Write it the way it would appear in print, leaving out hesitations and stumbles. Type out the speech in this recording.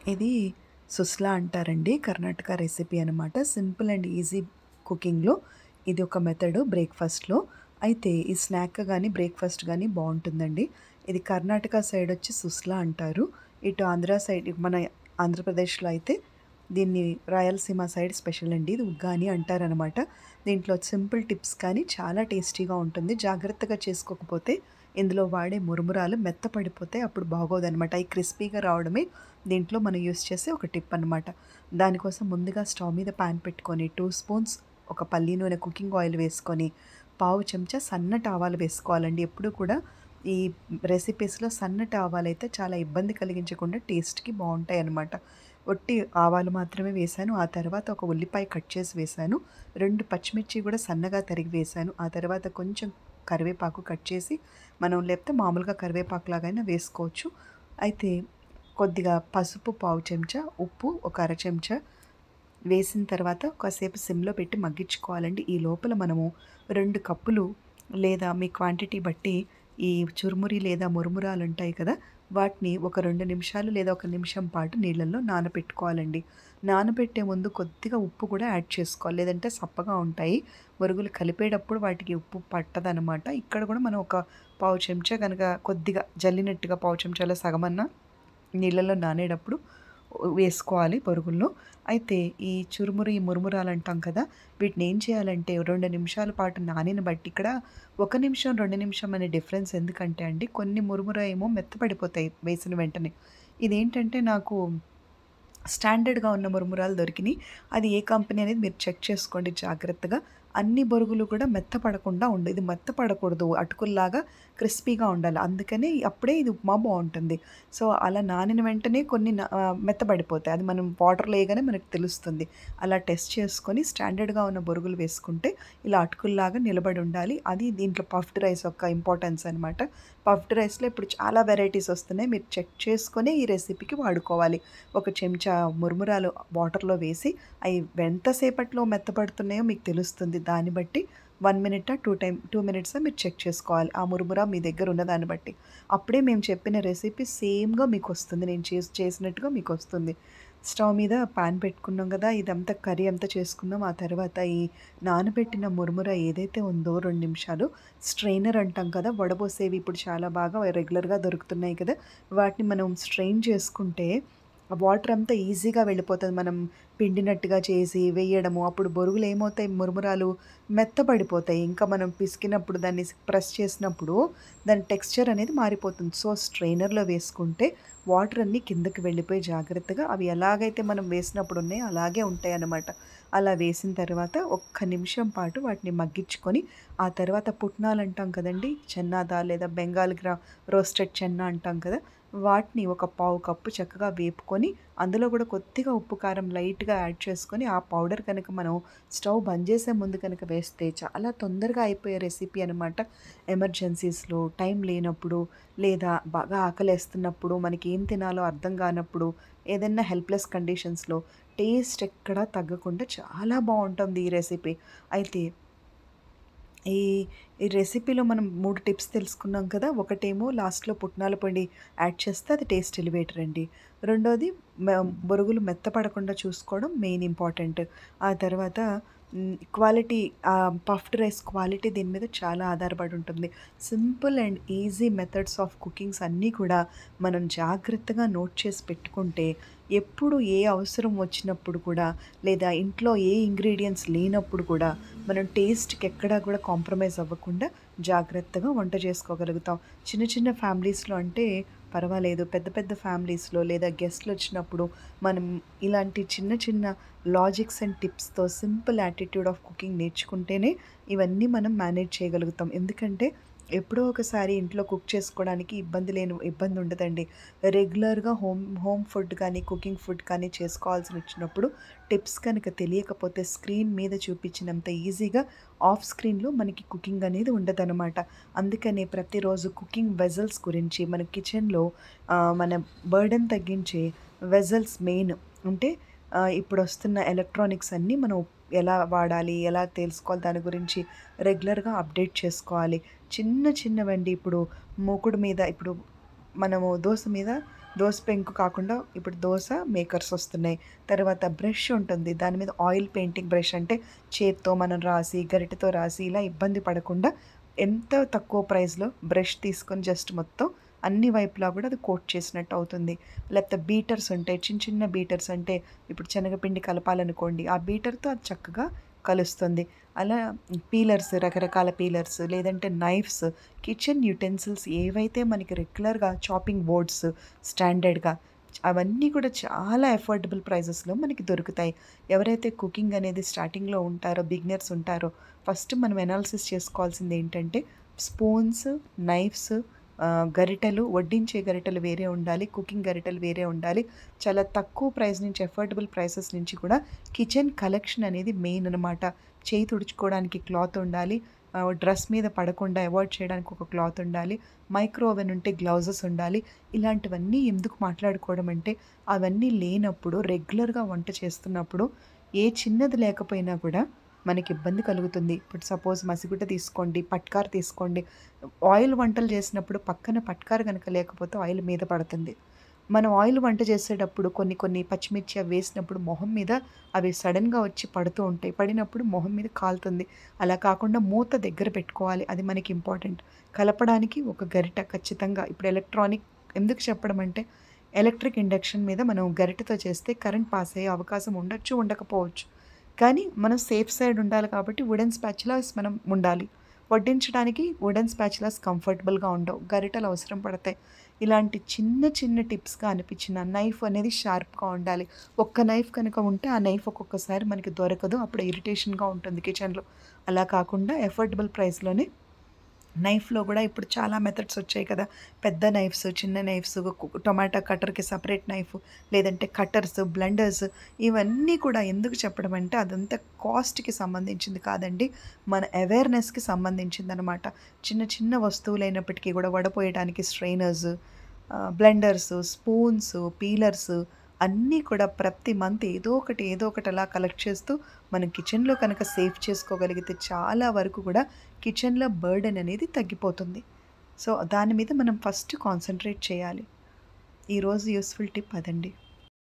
ఇది సుస్లా అంటారండి. కర్ణాటక రెసిపీ అనమాట. సింపుల్ అండ్ ఈజీ కుకింగ్‌లో ఇది ఒక మెథడు బ్రేక్‌ఫాస్ట్‌లో. అయితే ఈ స్నాక్ గానీ, బ్రేక్‌ఫాస్ట్ గానీ బావుంటుందండి. ఇది కర్ణాటక సైడ్ వచ్చి సుస్లా అంటారు. ఇటు ఆంధ్ర సైడ్ మన ఆంధ్రప్రదేశ్‌లో అయితే దీన్ని రాయలసీమ సైడ్ స్పెషల్ అండి. ఇది ఉగ్గాని అంటారనమాట. దీంట్లో సింపుల్ టిప్స్ కానీ చాలా టేస్టీగా ఉంటుంది. జాగ్రత్తగా చేసుకోకపోతే ఇందులో వాడే మురుమురాలు మెత్తపడిపోతే అప్పుడు బాగోదనమాట. అయి క్రిస్పీగా రావడమే దీంట్లో మనం యూజ్ చేసే ఒక టిప్ అనమాట. దానికోసం ముందుగా స్టవ్ మీద పాన్ పెట్టుకొని 2 స్పూన్స్ ఒక పల్లి నూనె కుకింగ్ ఆయిల్ వేసుకొని, పావు చెంచా సన్నటి ఆవాలు వేసుకోవాలండి. ఎప్పుడూ కూడా ఈ రెసిపీస్‌లో సన్నటి ఆవాలైతే చాలా ఇబ్బంది కలిగించకుండా టేస్ట్‌కి బావుంటాయనమాట. ఒట్టి ఆవాలు మాత్రమే వేశాను. ఆ తర్వాత ఒక ఉల్లిపాయ కట్ చేసి వేశాను. 2 పచ్చిమిర్చి కూడా సన్నగా తరిగి వేశాను. ఆ తర్వాత కొంచెం కరివేపాకు కట్ చేసి మనం లేకపోతే మామూలుగా కరివేపాకులాగైనా వేసుకోవచ్చు. అయితే కొద్దిగా పసుపు పావు చెంచా, ఉప్పు ఒక అర చెంచా వేసిన తర్వాత కాసేపు సిమ్‌లో పెట్టి మగ్గించుకోవాలండి. ఈ లోపల మనము 2 కప్పులు లేదా మీ క్వాంటిటీ బట్టి ఈ చురుమురి లేదా మురుమురాలుంటాయి కదా! వాటిని ఒక 2 నిమిషాలు లేదా ఒక నిమిషం పాటు నీళ్ళల్లో నానబెట్టుకోవాలండి. నానబెట్టే ముందు కొద్దిగా ఉప్పు కూడా యాడ్ చేసుకోవాలి. లేదంటే సప్పగా ఉంటాయి. బొరుగులు కలిపేటప్పుడు వాటికి ఉప్పు పట్టదనమాట. ఇక్కడ కూడా మనం ఒక పావు చెంచా గనక కొద్దిగా జల్లినట్టుగా పావు చెంచాలో సగమన్నా నీళ్ళలో నానేటప్పుడు వేసుకోవాలి బొరుగుల్లో. అయితే ఈ చురుమురి, మురుమురాలు అంటాం కదా! వీటిని ఏం చేయాలంటే 2 నిమిషాల పాటు నానిన బట్టి ఇక్కడ 1 నిమిషం, 2 నిమిషం అనే డిఫరెన్స్ ఎందుకంటే అండి కొన్ని మురుముర ఏమో మెత్తపడిపోతాయి వేసిన వెంటనే. ఇదేంటంటే నాకు స్టాండర్డ్‌గా ఉన్న మురుమురాలు దొరికినియి. అది ఏ కంపెనీ అనేది మీరు చెక్ చేసుకోండి జాగ్రత్తగా. అన్ని బొరుగులు కూడా మెత్తపడకుండా ఇది మెత్తపడకూడదు. అటుకుల్లాగా క్రిస్పీగా ఉండాలి. అందుకని అప్పుడే ఇది ఉప్మా బావుంటుంది. సో, అలా నానిన వెంటనే కొన్ని మెత్తబడిపోతాయి. అది మనం వాటర్‌లో ఎయగానే మనకు తెలుస్తుంది. అలా టెస్ట్ చేసుకొని స్టాండర్డ్‌గా ఉన్న బొరుగులు వేసుకుంటే ఇలా అటుకుల్లాగా నిలబడి ఉండాలి. అది దీంట్లో పఫ్డ్ రైస్ యొక్క ఇంపార్టెన్స్ అనమాట. పఫ్డ్ రైస్‌లో ఇప్పుడు చాలా వెరైటీస్ వస్తున్నాయి. మీరు చెక్ చేసుకొనే ఈ రెసిపీకి వాడుకోవాలి. ఒక చెంచా మురుమురాలు వాటర్‌లో వేసి అయి ఎంతసేపట్లో మెత్తపడుతున్నాయో మీకు తెలుస్తుంది. దాన్ని బట్టి 1 మినిటా, 2 మినిట్సా మీరు చెక్ చేసుకోవాలి. ఆ మురుముర మీ దగ్గర ఉన్న దాన్ని బట్టి. అప్పుడే మేము చెప్పిన రెసిపీ సేమ్‌గా మీకొస్తుంది. నేను చేసినట్టుగా మీకొస్తుంది. స్టవ్ మీద పాన్ పెట్టుకున్నాం గదా! ఇదంతా కర్రీ అంతా చేసుకున్నాం. ఆ తర్వాత ఈ నానబెట్టిన మురుముర ఏదైతే ఉందో 2 నిమిషాలు స్ట్రెయినర్ అంటాం కదా! వడబోసేవి ఇప్పుడు చాలా బాగా రెగ్యులర్‌గా దొరుకుతున్నాయి కదా! వాటిని మనం స్ట్రెయిన్ చేసుకుంటే ఆ వాటర్ అంతా ఈజీగా వెళ్ళిపోతది. మనం పిండినట్టుగా చేసి వేయడము. అప్పుడు బొరుగులు ఏమవుతాయి మురుమురాలు మెత్తబడిపోతాయి. ఇంకా మనం పిసికినప్పుడు దాన్ని ప్రెస్ చేసినప్పుడు దాని టెక్స్చర్ అనేది మారిపోతుంది. సో, స్ట్రెయినర్‌లో వేసుకుంటే వాటర్ అన్నీ కిందకి వెళ్ళిపోయి జాగ్రత్తగా అవి ఎలాగైతే మనం వేసినప్పుడు ఉన్నాయో అలాగే ఉంటాయన్నమాట. అలా వేసిన తర్వాత ఒక్క నిమిషం పాటు వాటిని మగ్గించుకొని, ఆ తర్వాత పుట్నాలు అంటాం కదండీ! చెన్నా దాల్ లేదా బెంగాల్ రోస్టెడ్ చెన్నా అంటాం కదా! వాటిని ఒక పావు కప్పు చక్కగా వేపుకొని, అందులో కూడా కొద్దిగా ఉప్పు, కారం లైట్‌గా యాడ్ చేసుకొని, ఆ పౌడర్ కనుక మనం స్టవ్ బంద్ చేసే ముందు కనుక వేస్తే చాలా తొందరగా అయిపోయే రెసిపీ అనమాట. ఎమర్జెన్సీస్‌లో, టైం లేనప్పుడు, లేదా బాగా ఆకలేస్తున్నప్పుడు, మనకి ఏం తినాలో అర్థం కానప్పుడు, ఏదైనా హెల్ప్‌లెస్ కండిషన్స్‌లో టేస్ట్ ఎక్కడా తగ్గకుండా చాలా బావుంటుంది ఈ రెసిపీ. అయితే ఈ ఈ రెసిపీలో మనం 3 టిప్స్ తెలుసుకున్నాం కదా! ఒకటేమో లాస్ట్‌లో పుట్నాల పొడి యాడ్ చేస్తే అది టేస్ట్ ఎలివేటర్ అండి. రెండోది బొరుగులు మెత్తపడకుండా చూసుకోవడం మెయిన్ ఇంపార్టెంట్. ఆ తర్వాత క్వాలిటీ పఫ్డ్ రైస్ క్వాలిటీ దీని మీద చాలా ఆధారపడి ఉంటుంది. Simple and easy methods of cookings అన్నీ కూడా మనం జాగ్రత్తగా నోట్ చేసి పెట్టుకుంటే ఎప్పుడు ఏ అవసరం వచ్చినప్పుడు కూడా లేదా ఇంట్లో ఏ ఇంగ్రీడియెంట్స్ లేనప్పుడు కూడా మనం టేస్ట్‌కి ఎక్కడా కూడా కాంప్రమైజ్ అవ్వకుండా జాగ్రత్తగా వంట చేసుకోగలుగుతాం. చిన్న చిన్న ఫ్యామిలీస్‌లో అంటే పర్వాలేదు. పెద్ద పెద్ద ఫ్యామిలీస్‌లో లేదా గెస్ట్‌లొచ్చినప్పుడు మనం ఇలాంటి చిన్న చిన్న లాజిక్స్ అండ్ టిప్స్‌తో సింపుల్ యాటిట్యూడ్ ఆఫ్ కుకింగ్ నేర్చుకుంటేనే ఇవన్నీ మనం మేనేజ్ చేయగలుగుతాం. ఎందుకంటే ఎప్పుడో ఒకసారి ఇంట్లో కుక్ చేసుకోవడానికి ఇబ్బంది ఉండదండి. రెగ్యులర్‌గా హోమ్ ఫుడ్ కానీ, కుకింగ్ ఫుడ్ కానీ చేసుకోవాల్సొచ్చినప్పుడు టిప్స్ కనుక తెలియకపోతే స్క్రీన్ మీద చూపించినంత ఈజీగా ఆఫ్ స్క్రీన్‌లో మనకి కుకింగ్ అనేది ఉండదనమాట. అందుకనే ప్రతిరోజు కుకింగ్ వెజల్స్ గురించి మన కిచెన్‌లో మన బర్డెన్ తగ్గించే వెజల్స్ మెయిన్. అంటే ఇప్పుడొస్తున్న ఎలక్ట్రానిక్స్ అన్నీ మనం ఎలా వాడాలి, ఎలా తెలుసుకోవాలి దాని గురించి రెగ్యులర్‌గా అప్డేట్ చేసుకోవాలి. చిన్న చిన్నవండి ఇప్పుడు మూకుడు మీద ఇప్పుడు మనము దోస మీద దోస పెంకు కాకుండా ఇప్పుడు దోస మేకర్స్ వస్తున్నాయి. తర్వాత బ్రష్ ఉంటుంది. దాని మీద ఆయిల్ పెయింటింగ్ బ్రష్ అంటే చేత్తో మనం రాసి, గరిటెతో రాసి ఇలా ఇబ్బంది పడకుండా ఎంత తక్కువ ప్రైస్‌లో బ్రష్ తీసుకొని జస్ట్ మొత్తం అన్ని వైపులా కూడా అది కోట్ చేసినట్టు అవుతుంది. లేకపోతే బీటర్స్ ఉంటాయి. చిన్న చిన్న బీటర్స్ అంటే ఇప్పుడు శనగపిండి కలపాలనుకోండి. ఆ బీటర్‌తో అది చక్కగా కలుస్తుంది. అలా పీలర్స్, రకరకాల పీలర్స్ లేదంటే నైఫ్స్, కిచెన్ యుటెన్సిల్స్ ఏవైతే మనకి రెగ్యులర్‌గా చాపింగ్ బోర్డ్స్ స్టాండర్డ్‌గా అవన్నీ కూడా చాలా అఫోర్డబుల్ ప్రైజెస్‌లో మనకి దొరుకుతాయి. ఎవరైతే కుకింగ్ అనేది స్టార్టింగ్‌లో ఉంటారో, బిగినర్స్ ఉంటారో ఫస్ట్ మనం అనాలిసిస్ చేసుకోవాల్సింది ఏంటంటే స్పూన్స్, నైఫ్స్, గరిటెలు, వడ్డించే గరిటెలు వేరే ఉండాలి. కుకింగ్ గరిటెలు వేరే ఉండాలి. చాలా తక్కువ ప్రైస్ నుంచి అఫోర్డబుల్ ప్రైసెస్ నుంచి కూడా కిచెన్ కలెక్షన్ అనేది మెయిన్ అనమాట. చేయి తుడుచుకోవడానికి క్లాత్ ఉండాలి. డ్రెస్ మీద పడకుండా అవాయిడ్ చేయడానికి ఒక క్లాత్ ఉండాలి. మైక్రో ఓవెన్ ఉంటే గ్లౌజెస్ ఉండాలి. ఇలాంటివన్నీ ఎందుకు మాట్లాడుకోవడం అంటే అవన్నీ లేనప్పుడు రెగ్యులర్‌గా వంట చేస్తున్నప్పుడు ఏ చిన్నది లేకపోయినా కూడా మనకి ఇబ్బంది కలుగుతుంది. ఇప్పుడు సపోజ్ మసిగుడ్డ తీసుకోండి, పట్కారు తీసుకోండి. ఆయిల్ వంటలు చేసినప్పుడు పక్కన పట్కారు గనక లేకపోతే ఆయిల్ మీద పడుతుంది. మనం ఆయిల్ వంట చేసేటప్పుడు కొన్ని కొన్ని పచ్చిమిర్చి అవి వేసినప్పుడు మొహం మీద అవి సడెన్‌గా వచ్చి పడుతూ ఉంటాయి. పడినప్పుడు మొహం మీద కాలుతుంది. అలా కాకుండా మూత దగ్గర పెట్టుకోవాలి. అది మనకి ఇంపార్టెంట్. కలపడానికి ఒక గరిట ఖచ్చితంగా ఇప్పుడు ఎలక్ట్రానిక్ ఎందుకు చెప్పడం అంటే ఎలక్ట్రిక్ ఇండక్షన్ మీద మనం గరిటెతో చేస్తే కరెంట్ పాస్ అయ్యే అవకాశం ఉండొచ్చు, ఉండకపోవచ్చు. కానీ మనం సేఫ్ సైడ్ ఉండాలి కాబట్టి వుడెన్ స్పాచులాస్ మనం ఉండాలి. వడ్డించడానికి వుడెన్ స్పాచులాస్ కంఫర్టబుల్‌గా ఉండవు. గరిటెలు అవసరం పడతాయి. ఇలాంటి చిన్న చిన్న టిప్స్‌గా అనిపించిన నైఫ్ అనేది షార్ప్‌గా ఉండాలి. ఒక్క నైఫ్ కనుక ఉంటే ఆ నైఫ్ ఒక్కొక్కసారి మనకి దొరకదు. అప్పుడు ఇరిటేషన్‌గా ఉంటుంది కిచెన్‌లో. అలా కాకుండా అఫోర్డబుల్ ప్రైస్‌లోనే నైఫ్‌లో గూడా ఇప్పుడు చాలా మెథడ్స్ వచ్చాయి కదా! పెద్ద నైఫ్స్, చిన్న నైఫ్స్, టొమాటో కట్టర్‌కి సెపరేట్ నైఫ్, లేదంటే కట్టర్స్, బ్లెండర్స్ ఇవన్నీ కూడా ఎందుకు చెప్పడం అంటే అదంతా కాస్ట్‌కి సంబంధించింది కాదండి. మన అవేర్‌నెస్‌కి సంబంధించిందనమాట. చిన్న చిన్న వస్తువులైనప్పటికీ గూడా వడపోయడానికి స్ట్రెయినర్స్, బ్లెండర్స్, స్పూన్స్, పీలర్స్ అన్నీ కూడా ప్రతి మంత్ ఏదో ఒకటి అలా కలెక్ట్ చేస్తూ మనం కిచెన్‌లో కనుక సేవ్ చేసుకోగలిగితే చాలా వరకు కూడా కిచెన్‌లో బర్డెన్ అనేది తగ్గిపోతుంది. సో, దాని మీద మనం ఫస్ట్ కాన్సంట్రేట్ చేయాలి. ఈరోజు యూజ్‌ఫుల్ టిప్ అదండి.